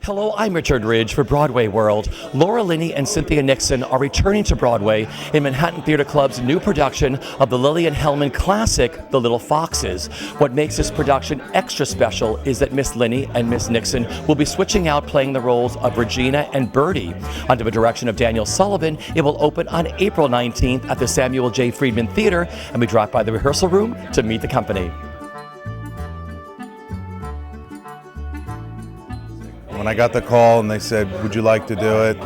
Hello, I'm Richard Ridge for BroadwayWorld. Laura Linney and Cynthia Nixon are returning to Broadway in Manhattan Theatre Club's new production of the Lillian Hellman classic, The Little Foxes. What makes this production extra special is that Miss Linney and Miss Nixon will be switching out playing the roles of Regina and Birdie. Under the direction of Daniel Sullivan, it will open on April 19th at the Samuel J. Friedman Theatre, and we drop by the rehearsal room to meet the company. When I got the call and they said, would you like to do it?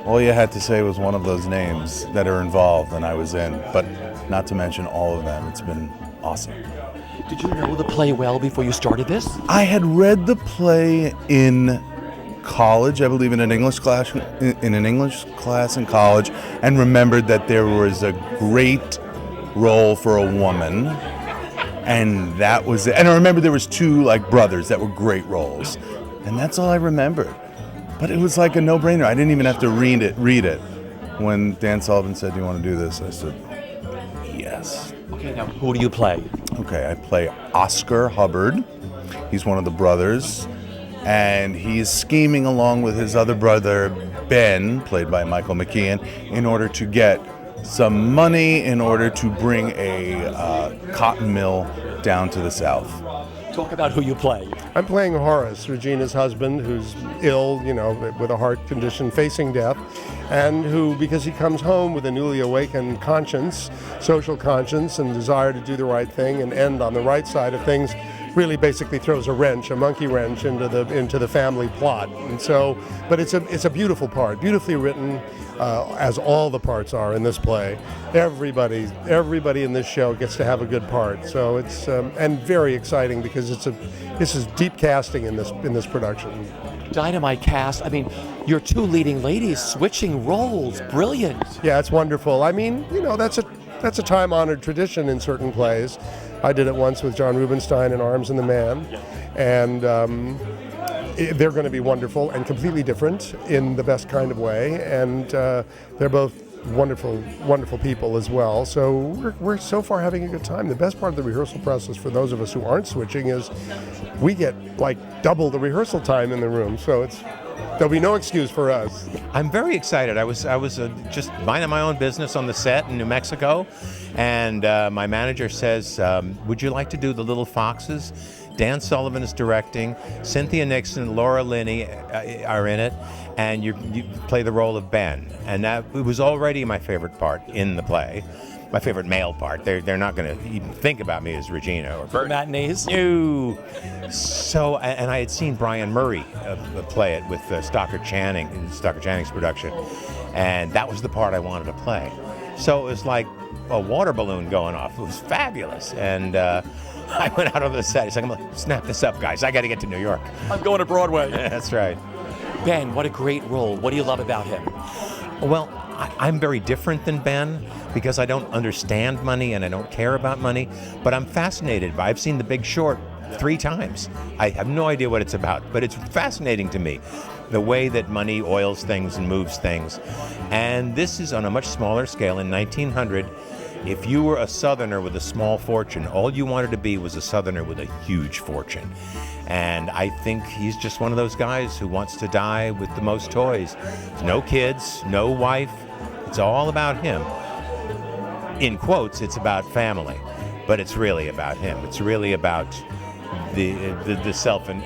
All you had to say was one of those names that are involved, and I was in, but not to mention all of them. It's been awesome. Did you know the play well before you started this? I had read the play in college, I believe in an English class in college, and remembered that there was a great role for a woman, and that was it. And I remember there was two brothers that were great roles. And that's all I remembered. But it was like a no-brainer. I didn't even have to read it. When Dan Sullivan said, do you want to do this? I said, yes. Okay, now who do you play? Okay, I play Oscar Hubbard. He's one of the brothers. And he's scheming along with his other brother, Ben, played by Michael McKean, in order to get some money in order to bring a cotton mill down to the South. Talk about who you play. I'm playing Horace, Regina's husband, who's ill, with a heart condition, facing death, and who, because he comes home with a newly awakened conscience, social conscience, and desire to do the right thing and end on the right side of things, really basically throws a monkey wrench into the family plot. And so, but it's a beautiful part, beautifully written, as all the parts are in this play. Everybody in this show gets to have a good part. So it's and very exciting because this is deep casting in this production. Dynamite cast. I mean, your two leading ladies switching roles. Brilliant. Yeah, it's wonderful. I mean, that's a time-honored tradition in certain plays. I did it once with John Rubinstein in Arms and the Man, and they're going to be wonderful and completely different in the best kind of way, and they're both wonderful, wonderful people as well. So we're so far having a good time. The best part of the rehearsal process for those of us who aren't switching is we get double the rehearsal time in the room, so there'll be no excuse for us. I'm very excited. I was just minding my own business on the set in New Mexico, and my manager says, would you like to do The Little Foxes? Dan Sullivan is directing, Cynthia Nixon, Laura Linney are in it, and you play the role of Ben. And it was already my favorite part in the play. My favorite male part. They're not going to even think about me as Regina or Birdie. Matinees? No. So, and I had seen Brian Murray play it with Stockard Channing in Stockard Channing's production, and that was the part I wanted to play. So it was like a water balloon going off. It was fabulous, and I went out over the set. He's like, I'm going to snap this up, guys. I got to get to New York. I'm going to Broadway. That's right. Ben, what a great role. What do you love about him? Well, I'm very different than Ben because I don't understand money and I don't care about money, but I'm fascinated by it. I've seen The Big Short 3 times. I have no idea what it's about, but it's fascinating to me, the way that money oils things and moves things. And this is on a much smaller scale. In 1900, if you were a Southerner with a small fortune, all you wanted to be was a Southerner with a huge fortune. And I think he's just one of those guys who wants to die with the most toys. No kids, no wife. It's all about him. In quotes, it's about family, but it's really about him. It's really about the self and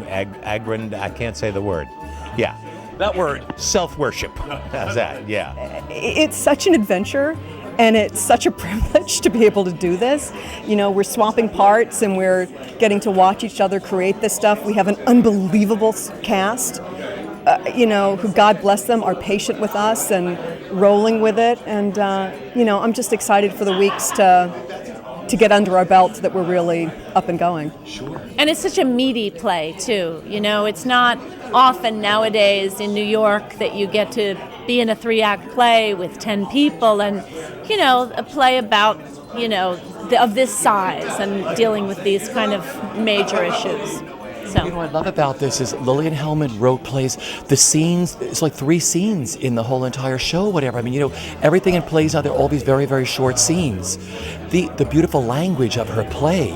I can't say the word. Yeah. That word. Self-worship. How's that? Yeah. It's such an adventure. And it's such a privilege to be able to do this. We're swapping parts and we're getting to watch each other create this stuff. We have an unbelievable cast, who, God bless them, are patient with us and rolling with it. And, I'm just excited for the weeks to get under our belt that we're really up and going. Sure. And it's such a meaty play, too. It's not often nowadays in New York that you get to be in a 3-act play with 10 people and, a play about, of this size and dealing with these kind of major issues. So. What I love about this is Lillian Hellman wrote plays. The scenes, it's like 3 scenes in the whole entire show, whatever. I mean, everything in plays now, they're all these very, very short scenes. The beautiful language of her play.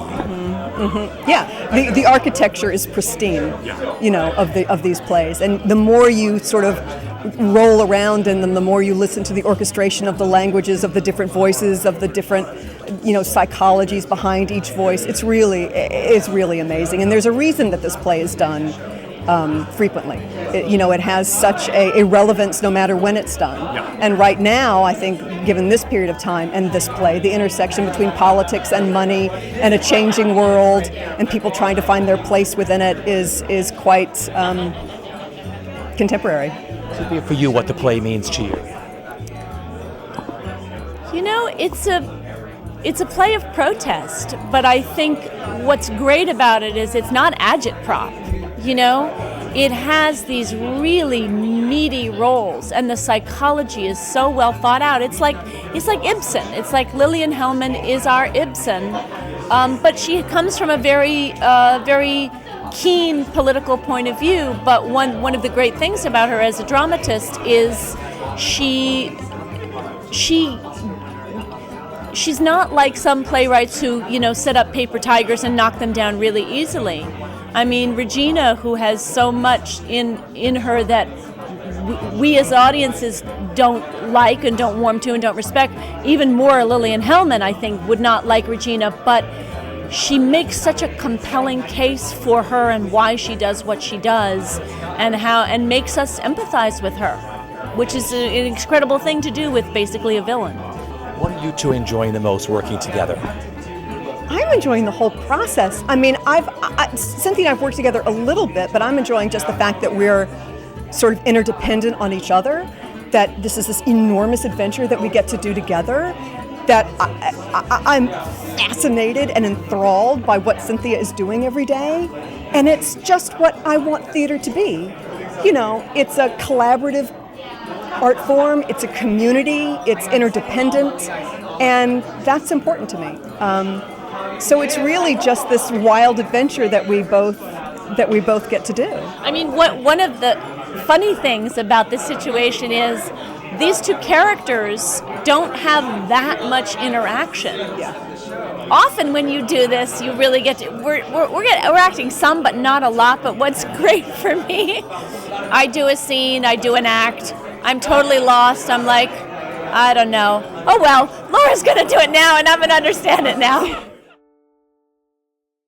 Mm-hmm. Yeah, the architecture is pristine, you know, of these plays. And the more you sort of roll around in them, the more you listen to the orchestration of the languages, of the different voices, of the different, you know, psychologies behind each voice. It's really amazing. And there's a reason that this play is done frequently. It has such a relevance no matter when it's done. Yeah. And right now, I think, given this period of time and this play, the intersection between politics and money and a changing world and people trying to find their place within it is quite contemporary. Cynthia, for you, what the play means to you? You know, it's a play of protest, but I think what's great about it is it's not agitprop. You know, it has these really meaty roles, and the psychology is so well thought out. It's like Ibsen. It's like Lillian Hellman is our Ibsen, but she comes from a very keen political point of view. But one of the great things about her as a dramatist is she's not like some playwrights who, you know, set up paper tigers and knock them down really easily. I mean, Regina, who has so much in her that we as audiences don't like and don't warm to and don't respect, even more Lillian Hellman, I think, would not like Regina, but she makes such a compelling case for her and why she does what she does and makes us empathize with her, which is an incredible thing to do with basically a villain. What are you two enjoying the most working together? I'm enjoying the whole process. I mean, Cynthia and I've worked together a little bit, but I'm enjoying just the fact that we're sort of interdependent on each other, that this is this enormous adventure that we get to do together, that I'm fascinated and enthralled by what Cynthia is doing every day, and it's just what I want theater to be. You know, it's a collaborative art form, it's a community, it's interdependent, and that's important to me. So it's really just this wild adventure that we both get to do. I mean, one of the funny things about this situation is these two characters don't have that much interaction. Yeah. Often when you do this, you really get to, we're acting some, but not a lot. But what's great for me, I do a scene, I do an act, I'm totally lost. I'm like, I don't know. Oh well, Laura's gonna do it now, and I'm gonna understand it now.